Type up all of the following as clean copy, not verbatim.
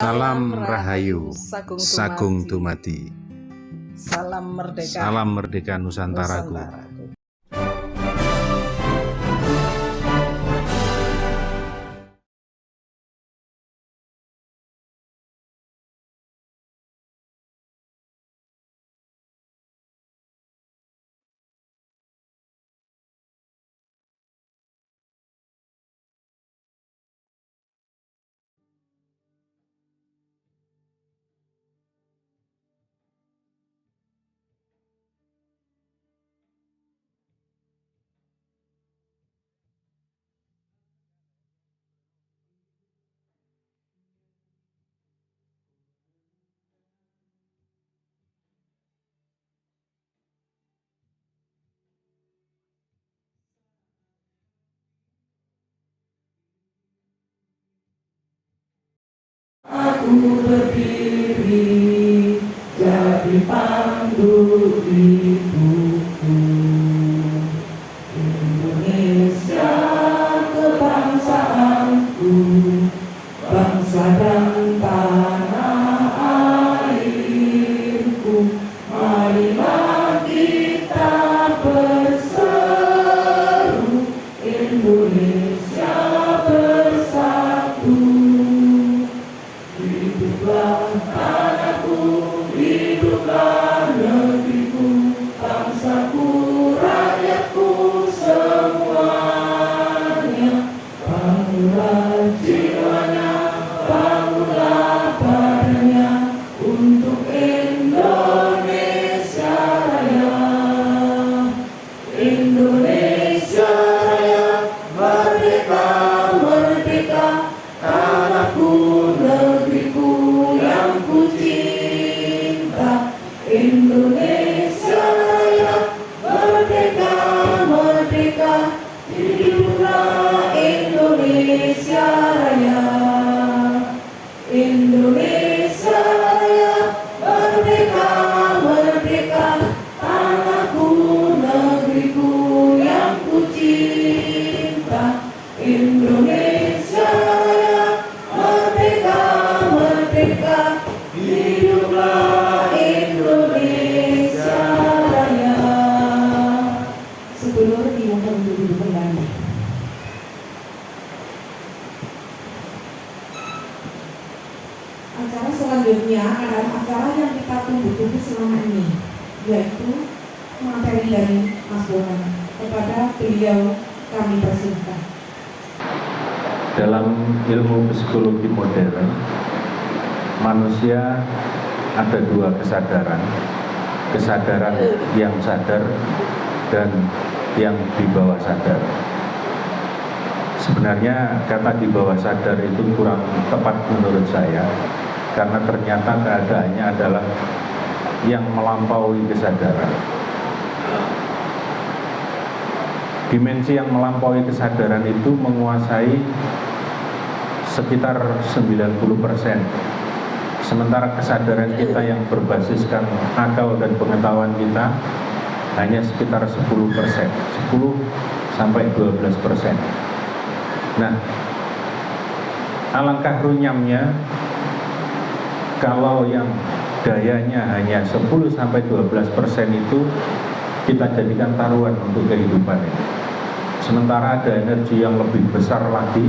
Salam Rahayu, Sagung Dumadi. Salam Merdeka, Salam Merdeka Nusantaraku. Aku berdiri jadi pandu hidupku. Indonesia kebangsaanku, bangsa dan tanah airku. Marilah kita berseru, Indonesia bersatu. Hiduplah tanahku, hiduplah negeriku, bangsaku, rakyatku semuanya. Bangunlah jiwanya, bangunlah badannya untuk Indonesia Raya. Indonesia Raya, merdeka, merdeka, tanahku, negeriku yang ku cinta. Indonesia Raya, merdeka, merdeka, hiduplah Indonesia Raya. Indonesia Raya, merdeka, merdeka, tanahku, negeriku yang ku cinta. Indonesia Raya, merdeka, merdeka, hiduplah Indonesia Raya. Sedulur dimohon untuk duduk kembali. Acara selanjutnya adalah acara yang kita tunggu-tunggu selama ini, yaitu materi dari Mas Bonan. Kepada beliau kami persilahkan. Dalam ilmu psikologi modern, manusia ada dua kesadaran. Kesadaran yang sadar dan yang di bawah sadar. Sebenarnya kata di bawah sadar itu kurang tepat menurut saya, karena ternyata keadaannya adalah yang melampaui kesadaran. Dimensi yang melampaui kesadaran itu menguasai sekitar 90%. Sementara kesadaran kita yang berbasiskan akal dan pengetahuan kita hanya sekitar 10%, 10-12%. Nah, alangkah runyamnya kalau yang dayanya hanya 10-12% itu kita jadikan taruhan untuk kehidupan ini. Sementara ada energi yang lebih besar lagi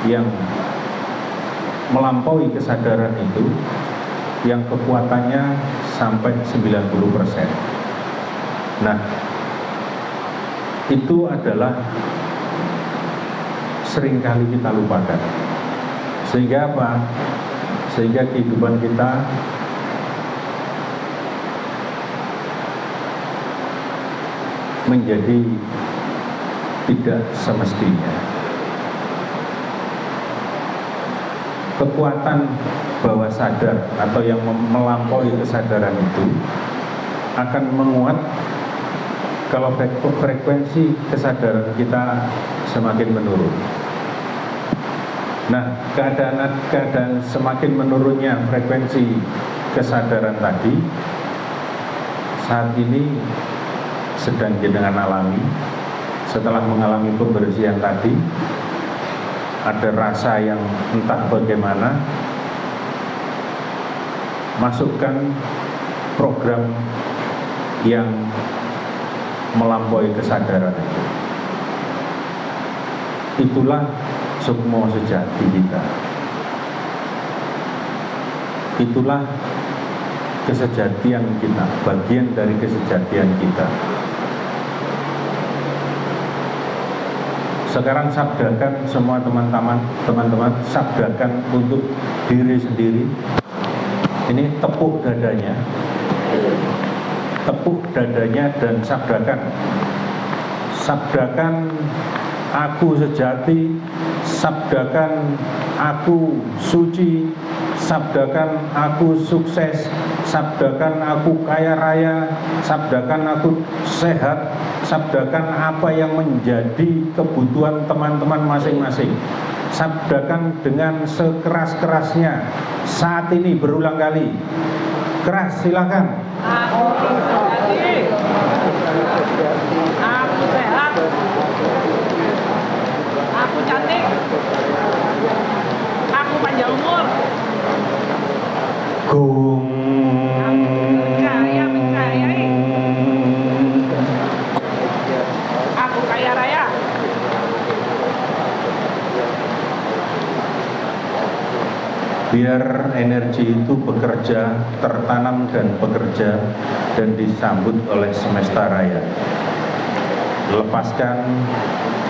yang melampaui kesadaran itu, yang kekuatannya sampai 90%. Nah, itu adalah seringkali kita lupakan. Sehingga apa? Sehingga kehidupan kita menjadi tidak semestinya. Kekuatan bawah sadar atau yang melampaui kesadaran itu akan menguat kalau frekuensi kesadaran kita semakin menurun. Nah, keadaan semakin menurunnya frekuensi kesadaran tadi saat ini sedang jenengan alami. Setelah mengalami pembersihan tadi, ada rasa yang entah bagaimana masukkan program yang melampaui kesadaran itu. Itulah sukmo sejati kita. Itulah kesejatian kita, bagian dari kesejatian kita. Sekarang sabdakan semua teman-teman, sabdakan untuk diri sendiri. Ini tepuk dadanya dan sabdakan aku sejati, sabdakan aku suci, sabdakan aku sukses, sabdakan aku kaya raya, sabdakan aku sehat, sabdakan apa yang menjadi kebutuhan teman-teman masing-masing. Sabdakan dengan sekeras-kerasnya saat ini berulang kali. Keras, silakan. Aku sejati, aku sehat, aku cantik, aku panjang umur, Gong. mencayai, aku kaya raya. Biar energi itu bekerja, tertanam dan bekerja, dan disambut oleh semesta raya. Lepaskan,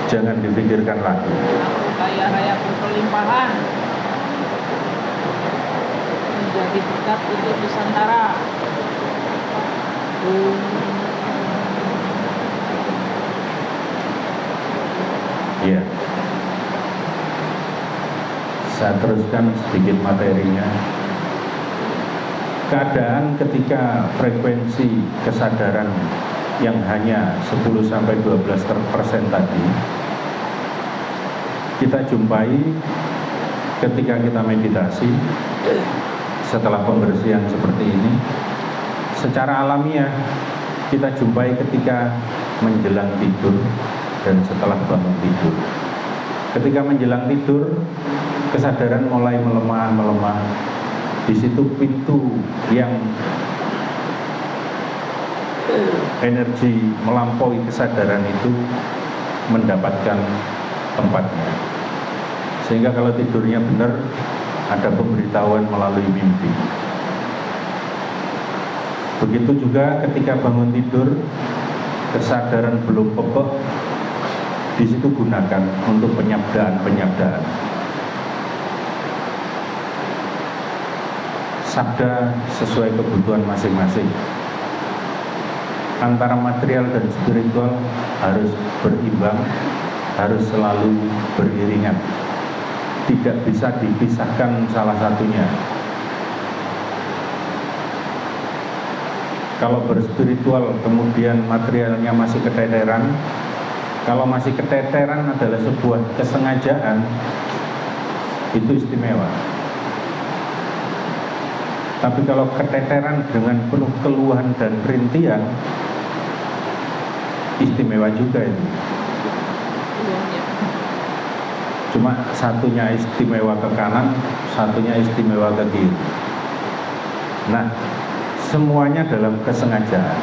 jangan dipikirkan lagi. Aku kaya raya berkelimpahan, menjadi berkat untuk Nusantara. Ya. Saya teruskan sedikit materinya. Keadaan ketika frekuensi kesadaran yang hanya 10-12% tadi kita jumpai ketika kita meditasi setelah pembersihan seperti ini. Secara alamiah kita jumpai ketika menjelang tidur dan setelah bangun tidur. Ketika menjelang tidur, kesadaran mulai melemah. Di situ pintu yang energi melampaui kesadaran itu mendapatkan tempatnya. Sehingga kalau tidurnya benar, ada pemberitahuan melalui mimpi. Begitu juga ketika bangun tidur, kesadaran belum pekeh, di situ gunakan untuk penyabdaan. Sabda sesuai kebutuhan masing-masing. Antara material dan spiritual harus berimbang, harus selalu beriringan. Tidak bisa dipisahkan salah satunya. Kalau berspiritual kemudian materialnya masih keteteran, kalau masih keteteran adalah sebuah kesengajaan, itu istimewa. Tapi kalau keteteran dengan penuh keluhan dan rintihan, istimewa juga itu. Cuma satunya istimewa ke kanan, satunya istimewa ke kiri. Nah, semuanya dalam kesengajaan.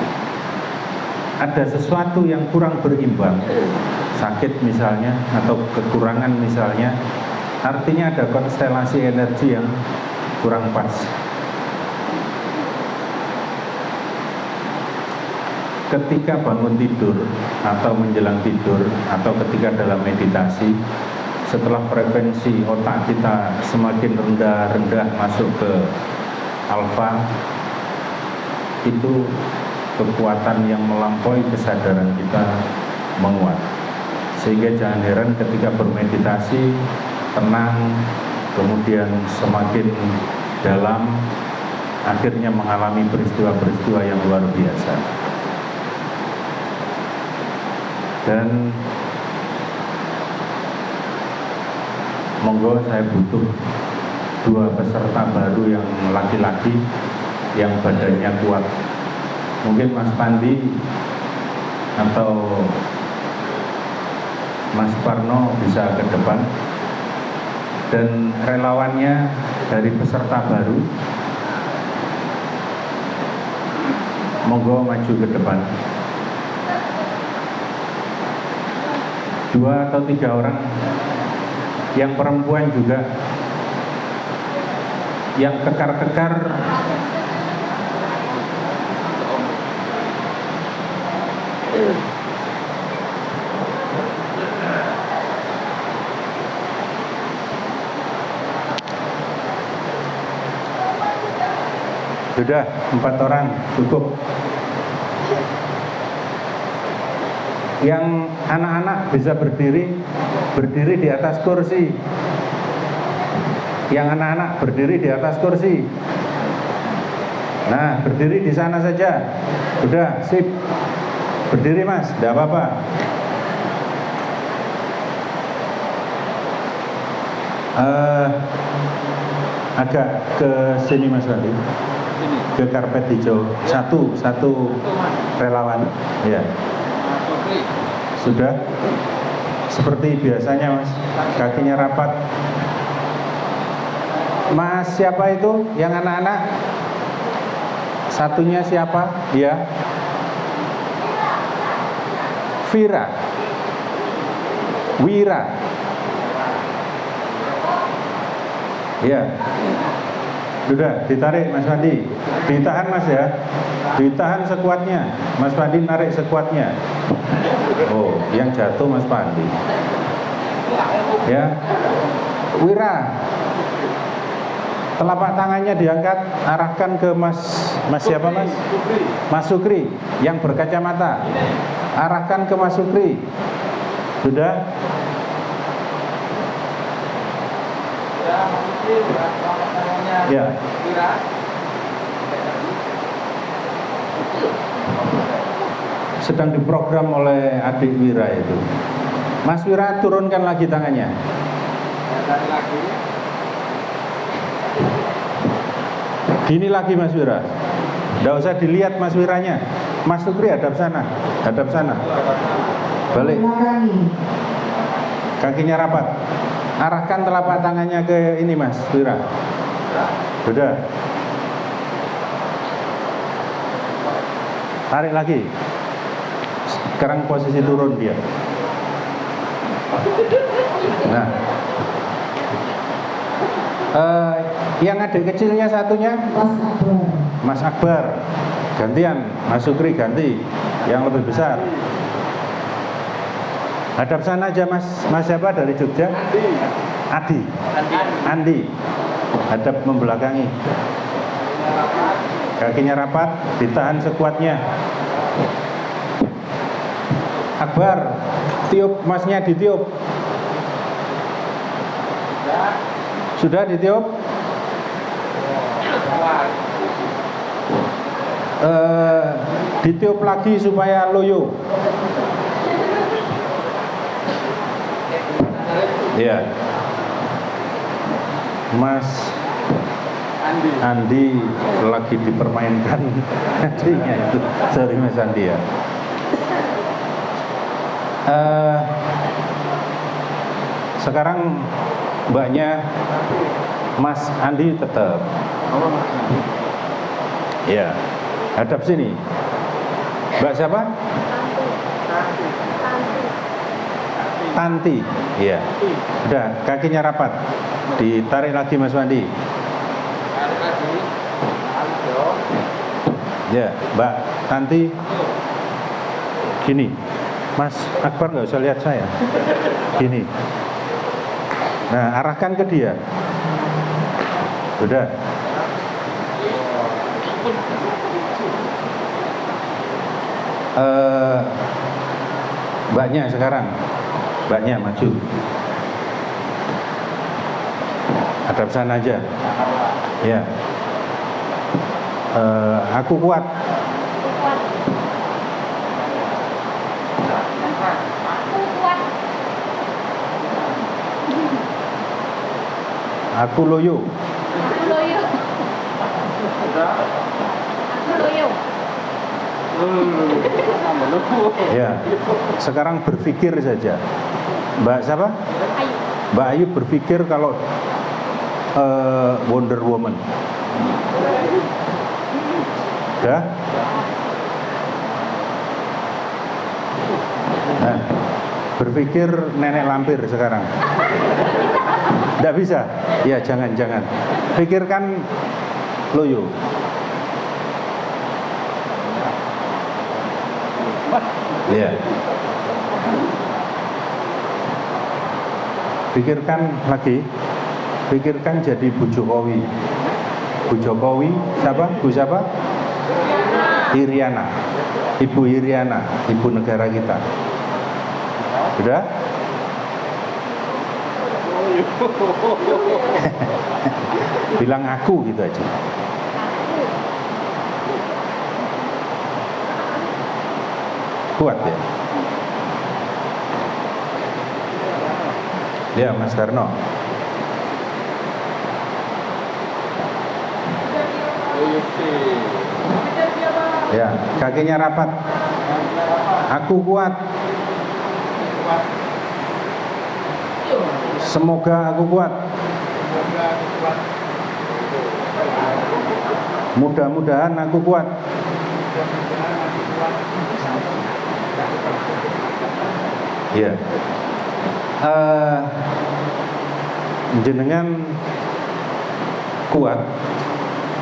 Ada sesuatu yang kurang berimbang, sakit misalnya, atau kekurangan misalnya, artinya ada konstelasi energi yang kurang pas. Ketika bangun tidur atau menjelang tidur atau ketika dalam meditasi, setelah frekuensi otak kita semakin rendah masuk ke alfa, itu kekuatan yang melampaui kesadaran kita menguat. Sehingga jangan heran ketika bermeditasi tenang, kemudian semakin dalam, akhirnya mengalami peristiwa-peristiwa yang luar biasa. Dan monggo saya butuh 2 peserta baru yang laki-laki yang badannya kuat. Mungkin Mas Pandi atau Mas Parno bisa ke depan. Dan relawannya dari peserta baru Monggo maju ke depan. 2 atau 3 orang. Yang perempuan juga. Yang kekar-kekar. Sudah 4 orang cukup. Yang anak-anak bisa berdiri di atas kursi. Yang anak-anak berdiri di atas kursi. Nah, berdiri di sana saja. Sudah, sip. Berdiri Mas, tidak apa-apa. Agak ke sini Mas Wandi. Ke karpet hijau. Satu relawan. Ya. Sudah. Seperti biasanya Mas, kakinya rapat. Mas siapa itu? Yang anak-anak? Satunya siapa? Ya. Wira. Ya. Sudah, ditarik Mas Wandi. Ditahan Mas ya. Ditahan sekuatnya. Mas Wandi narik sekuatnya. Oh, yang jatuh Mas Wandi. Ya. Wira. Telapak tangannya diangkat, arahkan ke Mas siapa Mas? Mas Sukri yang berkacamata. Arahkan ke Mas Sukri. Sudah? Ya. Sedang diprogram oleh adik Wira itu. Mas Wira turunkan lagi tangannya. Gini lagi Mas Wira. Tidak usah dilihat Mas Wiranya. Mas Sukri hadap sana. Hadap sana. Balik. Kakinya rapat. Arahkan telapak tangannya ke ini Mas Wira. Sudah. Tarik lagi. Sekarang posisi turun dia. Nah. Yang adik kecilnya satunya Mas Akbar. Gantian Mas Sukri ganti yang lebih besar. Hadap sana aja Mas siapa dari Jogja? Andi. Hadap membelakangi. Kakinya rapat, ditahan sekuatnya. Akbar, tiup Masnya ditiup. Sudah ditiup? Ditiup lagi supaya loyo. Ya. Mas Andi lagi dipermainkan adiknya itu. Sorry Mas Andi ya. Sekarang mbaknya Mas Andi tetap. Ya, hadap sini. Mbak siapa? Tanti. Iya. Udah, kakinya rapat. Ditarik lagi Mas Wandi. Ya, Mbak Tanti. Gini. Mas Akbar nggak usah lihat saya. Gini. Nah, arahkan ke dia. Udah. Mbaknya sekarang. Mbaknya maju. Hadap sana aja. Ya. Aku kuat. Aku loyo. Ya. Sekarang berpikir saja. Mbak siapa? Mbak Ayu berpikir kalau Wonder Woman. Dah? Nah, berpikir nenek lampir sekarang. Tidak bisa? Ya jangan. Pikirkan loyo. Ya. Pikirkan lagi. Pikirkan jadi Bu Jokowi. Bu Jokowi siapa? Bu siapa? Iriana. Ibu Iriana, ibu negara kita. Sudah? Bilang aku gitu aja. Kuat ya? Ya Mas Darno. Ya, kakinya rapat. Aku kuat. Semoga aku kuat. Mudah-mudahan aku kuat. Ya. Jenengan kuat.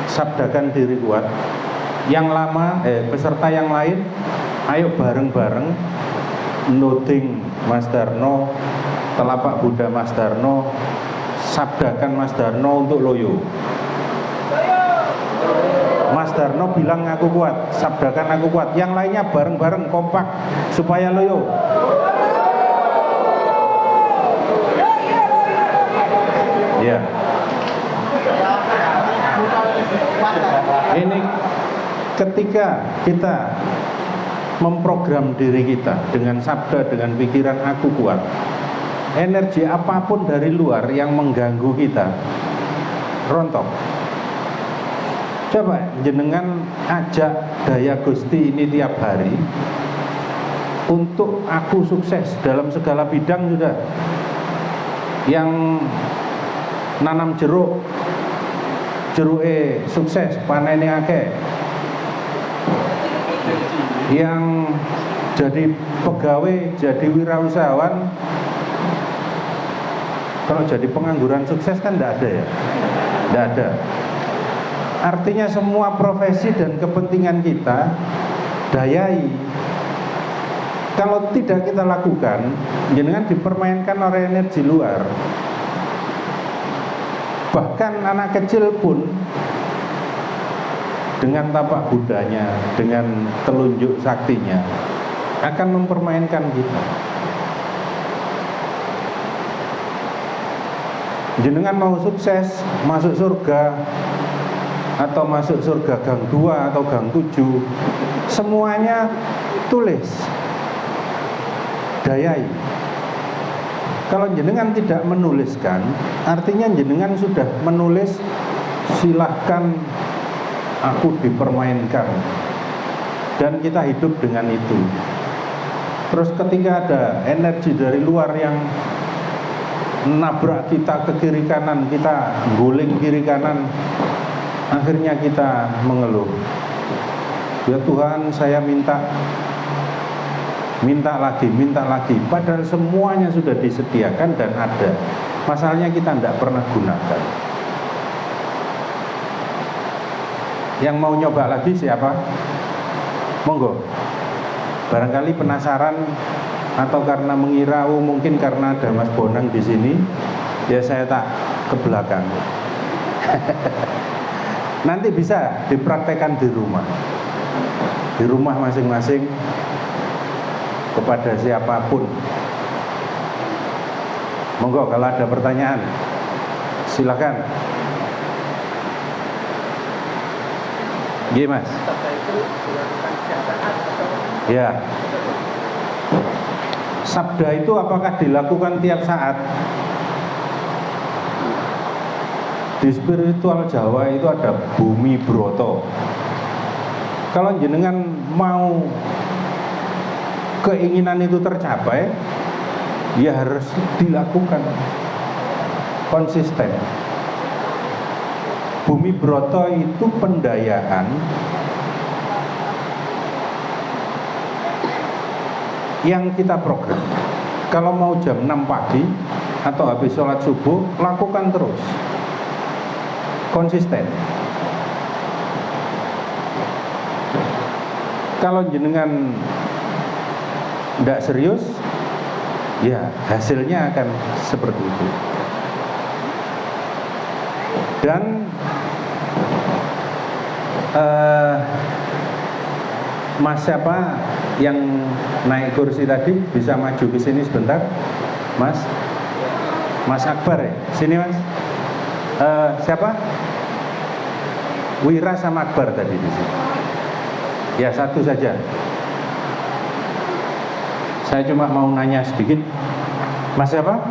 Sabdakan diri kuat. Yang lama, peserta yang lain, ayo bareng-bareng nuding Mas Darno, telapak Buddha Mas Darno, sabdakan Mas Darno untuk loyo. Mas Darno bilang aku kuat, sabdakan aku kuat. Yang lainnya bareng-bareng kompak supaya loyo. Ya. Ini ketika kita memprogram diri kita dengan sabda, dengan pikiran aku kuat, energi apapun dari luar yang mengganggu kita rontok. Coba jenengan ajak daya Gusti ini tiap hari untuk aku sukses dalam segala bidang. Sudah yang nanam jeruk, jeruke sukses, panennya akeh. Yang jadi pegawai, jadi wirausahawan, kalau jadi pengangguran sukses kan tidak ada ya? Tidak ada. Artinya semua profesi dan kepentingan kita dayai. Kalau tidak kita lakukan, jangan dipermainkan oleh energi luar. Bahkan anak kecil pun dengan tapak Budanya, dengan telunjuk saktinya akan mempermainkan kita. Jenengan mau sukses, masuk surga, atau masuk surga gang 2 atau gang 7, semuanya tulis, dayai. Kalau jenengan tidak menuliskan, artinya jenengan sudah menulis silahkan aku dipermainkan, dan kita hidup dengan itu. Terus ketika ada energi dari luar yang nabrak kita ke kiri kanan, kita guling kiri kanan, akhirnya kita mengeluh, ya Tuhan saya minta lagi, padahal semuanya sudah disediakan dan ada. Masalahnya kita tidak pernah gunakan. Yang mau nyoba lagi siapa? Monggo. Barangkali penasaran atau karena mengira, mungkin karena ada Mas Bonang di sini, ya saya tak ke belakang. Nanti bisa dipraktekkan di rumah. Di rumah masing-masing kepada siapapun. Monggo kalau ada pertanyaan silakan. Gimana Mas? Ya. Sabda itu apakah dilakukan tiap saat? Di spiritual Jawa itu ada bumi broto. Kalau jenengan mau keinginan itu tercapai, ya harus dilakukan konsisten. Bumi broto itu pendayaan yang kita program. Kalau mau jam 6 pagi atau habis sholat subuh, lakukan terus, konsisten. Kalau jenengan tidak serius, ya hasilnya akan seperti itu. Dan Mas siapa yang naik kursi tadi bisa maju ke sini sebentar, Mas? Mas Akbar ya? Sini Mas. Siapa? Wira sama Akbar tadi di sini. Ya satu saja. Saya cuma mau nanya sedikit. Mas siapa?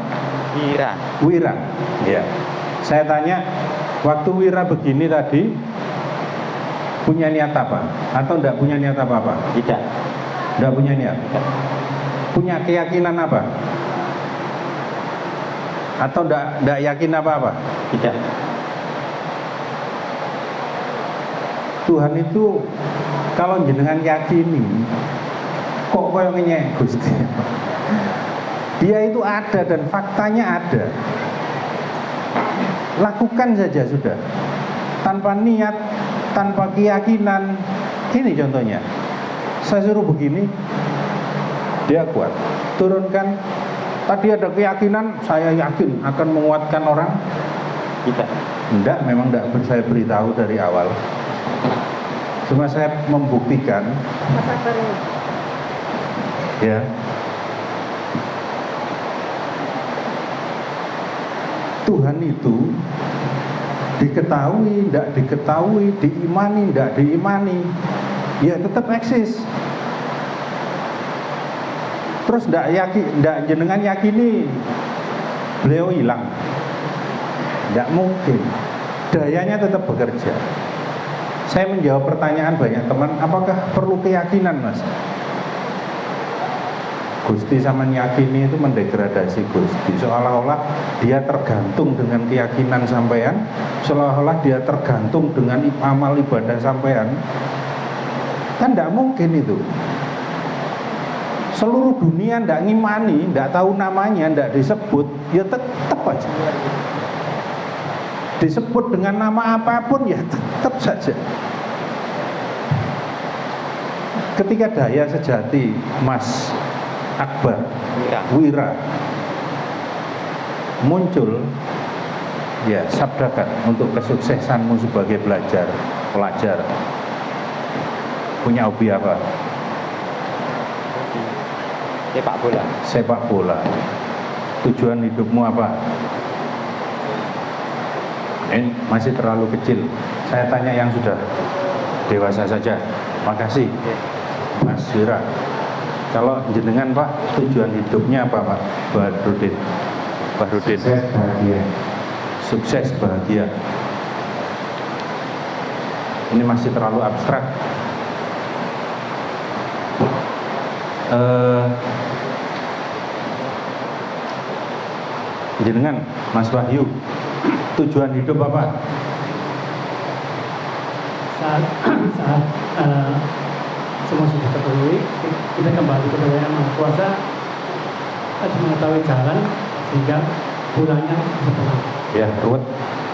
Wira. Wira. Ya. Saya tanya, waktu Wira begini tadi punya niat apa? Atau enggak punya niat apa-apa? Tidak. Enggak punya niat. Punya keyakinan apa? Atau enggak yakin apa-apa? Tidak. Tuhan itu kalau jenengan yakini, kok koyo ngenyek Gusti. Dia itu ada dan faktanya ada. Lakukan saja sudah. Tanpa niat, tanpa keyakinan. Ini contohnya. Saya suruh begini, dia kuat. Turunkan. Tadi ada keyakinan, saya yakin akan menguatkan orang. Tidak. Enggak, memang enggak saya beritahu dari awal. Cuma saya membuktikan. Ya. Tuhan itu diketahui, tidak diketahui, diimani, tidak diimani, ya tetap eksis. Terus tidak yakin, tidak jenengan yakini beliau hilang, tidak mungkin. Dayanya tetap bekerja. Saya menjawab pertanyaan banyak teman, apakah perlu keyakinan, Mas? Gusti sama yakini itu mendegradasi Gusti. Seolah-olah dia tergantung dengan keyakinan sampean, seolah-olah dia tergantung dengan amal ibadah sampean. Kan tidak mungkin itu. Seluruh dunia tidak ngimani, tidak tahu namanya, tidak disebut, ya tetap aja. Disebut dengan nama apapun ya tetap saja. Ketika daya sejati Mas Akbar Wira muncul, ya sabdakan untuk kesuksesanmu sebagai pelajar. Punya hobi apa? Sepak bola. Sepak bola. Tujuan hidupmu apa? Ini masih terlalu kecil. Saya tanya yang sudah dewasa saja. Makasih, Mas Wira. Kalau jenengan Pak, tujuan hidupnya apa Pak? Bahrudin. Sukses bahagia. Sukses bahagia. Ini masih terlalu abstrak. Jenengan, Mas Wahyu, tujuan hidup apa? Saat semua sudah terpenuhi, kita kembali kepada Yang Maha Kuasa, harus mengetahui jalan sehingga pulangnya seperti. Ya, ruwet.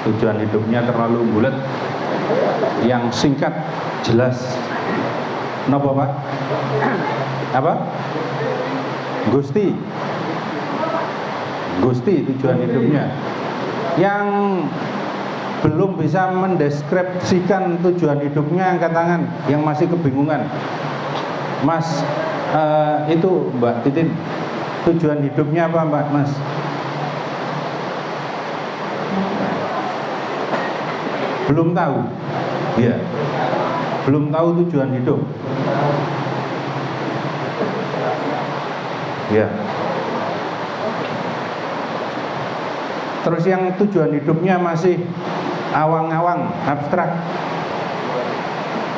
Tujuan hidupnya terlalu bulat. Yang singkat, jelas. Kenapa Pak? Apa? Gusti tujuan hidupnya. Yang belum bisa mendeskripsikan tujuan hidupnya angkat tangan, yang masih kebingungan. Mas, itu Mbak Titin, tujuan hidupnya apa Mbak Mas? Belum tahu. Ya. Belum tahu tujuan hidup. Ya. Terus yang tujuan hidupnya masih awang-awang, abstrak.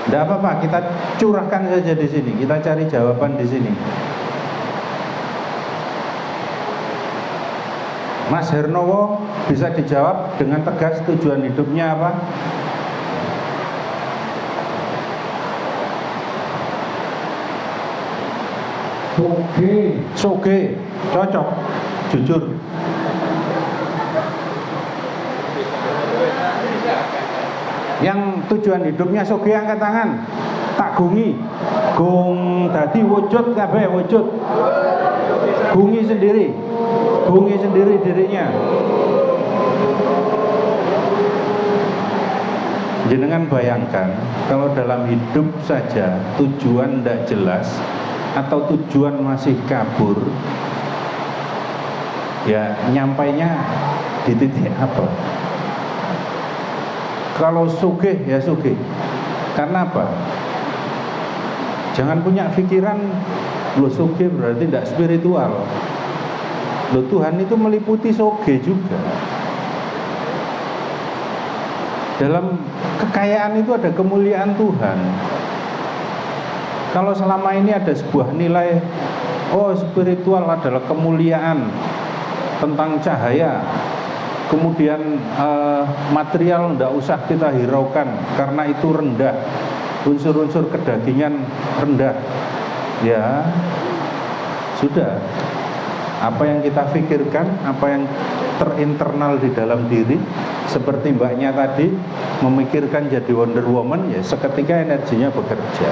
Tidak apa-apa, kita curahkan saja di sini. Kita cari jawaban di sini. Mas Hernowo bisa dijawab dengan tegas tujuan hidupnya apa? Soge, cocok, jujur. Yang tujuan hidupnya soge angkat tangan. Tak gungi. Gung dadi wujud kabeh wujud. Gungi sendiri. Gungi sendiri dirinya. Jenengan bayangkan kalau dalam hidup saja tujuan tidak jelas atau tujuan masih kabur, ya nyampainya di titik apa? Kalau sugih ya sugih. Karena apa? Jangan punya pikiran lo sugih berarti tidak spiritual. Lo Tuhan itu meliputi sugih juga. Dalam kekayaan itu ada kemuliaan Tuhan. Kalau selama ini ada sebuah nilai, oh spiritual adalah kemuliaan tentang cahaya, kemudian material tidak usah kita hiraukan karena itu rendah, unsur-unsur kedagingan rendah. Ya sudah, apa yang kita pikirkan, apa yang terinternal di dalam diri, seperti mbaknya tadi memikirkan jadi Wonder Woman, ya seketika energinya bekerja.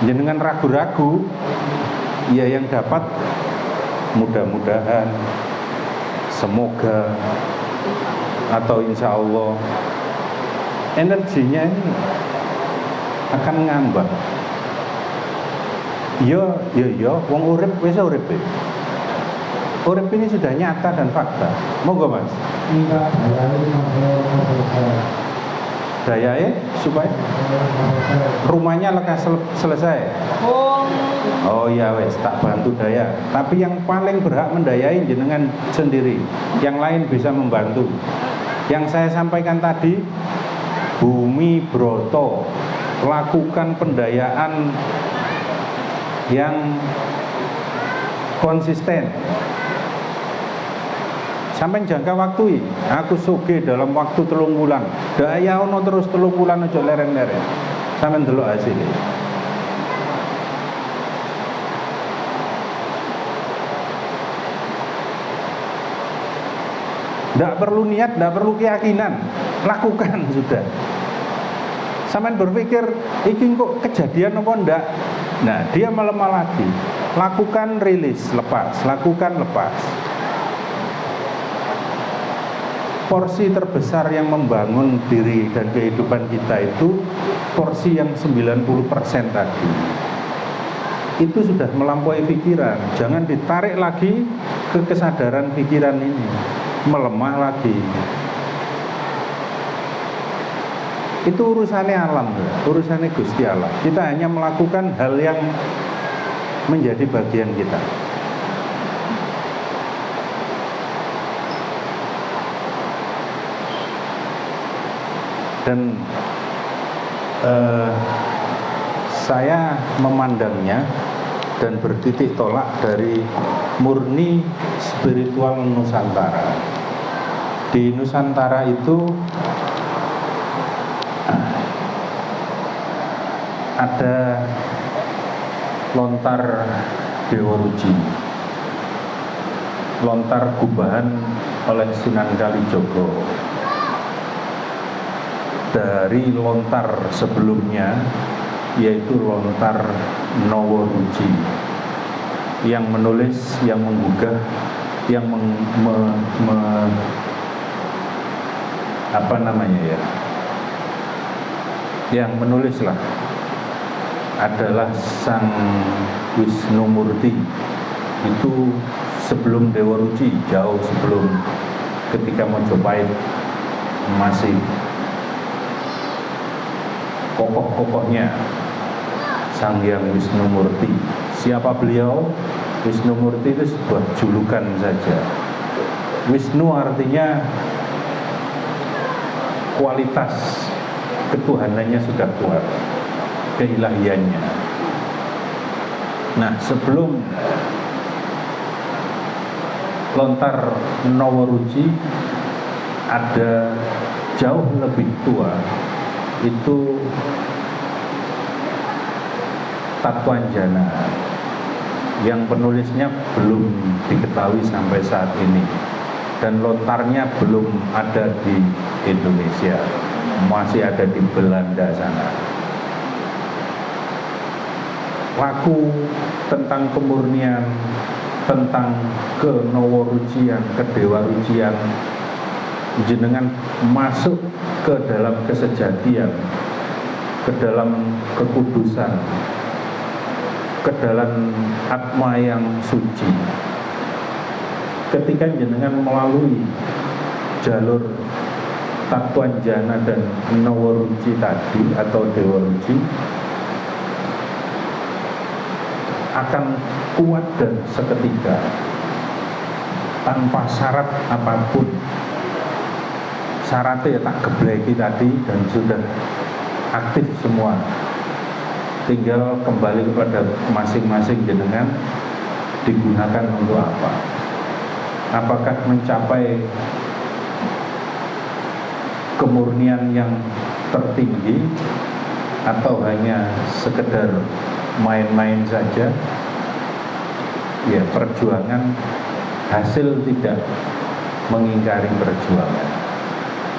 Dengan ragu-ragu, ya yang dapat mudah-mudahan, semoga, atau insya Allah energinya ini akan ngambang. Yo, wong urip wis urip. Urip ini sudah nyata dan fakta. Monggo Mas. Dayai supaya rumahnya lekas selesai. Oh iya wes, tak bantu daya. Tapi yang paling berhak mendayai jenengan sendiri. Yang lain bisa membantu. Yang saya sampaikan tadi, Bumi Broto, lakukan pendayaan yang konsisten. Sampai jangka waktu aku suge dalam waktu 3 bulan. Daya ono terus 3 bulan aja leren-leren. Sampai delok hasilnya. Tidak perlu niat, tidak perlu keyakinan, lakukan sudah. Sampai berpikir, iki kok kejadian apa enggak? Nah, dia melemah lagi. Lakukan rilis, lepas, lakukan lepas. Porsi terbesar yang membangun diri dan kehidupan kita itu porsi yang 90% tadi. Itu sudah melampaui pikiran. Jangan ditarik lagi ke kesadaran pikiran ini. Melemah lagi. Itu urusannya alam, urusannya Gusti Allah. Kita hanya melakukan hal yang menjadi bagian kita. Dan saya memandangnya dan bertitik tolak dari murni spiritual Nusantara. Di Nusantara itu ada lontar Dewa Ruci, lontar gubahan oleh Sunan Kalijogo. Dari lontar sebelumnya, yaitu lontar Noworuci, yang menulis, yang menggugah, yang yang menulislah adalah Sang Wisnumurti. Itu sebelum Dewa Ruci, jauh sebelum, ketika Mojopahit masih kokoh-kokohnya Sang Hyang Wisnumurti. Siapa beliau? Wisnumurti itu sebuah julukan saja. Wisnu artinya kualitas ketuhanannya sudah kuat, keilahiannya. Nah, sebelum lontar Noworuci ada jauh lebih tua, itu Tatwanjana yang penulisnya belum diketahui sampai saat ini dan lontarnya belum ada di Indonesia, masih ada di Belanda sana. Laku tentang kemurnian, tentang kenoworucian, kedewarucian, jenengan masuk ke dalam kesejatian, ke dalam kekudusan, ke dalam atma yang suci. Ketika jenengan melalui jalur Tatwanjana dan Noworuci tadi atau Dewaruci, akan kuat dan seketika tanpa syarat apapun. Syaratnya tak gebleki tadi dan sudah aktif semua, tinggal kembali kepada masing-masing jenengan digunakan untuk apa. Apakah mencapai kemurnian yang tertinggi atau hanya sekedar main-main saja? Ya, perjuangan hasil tidak mengingkari perjuangan.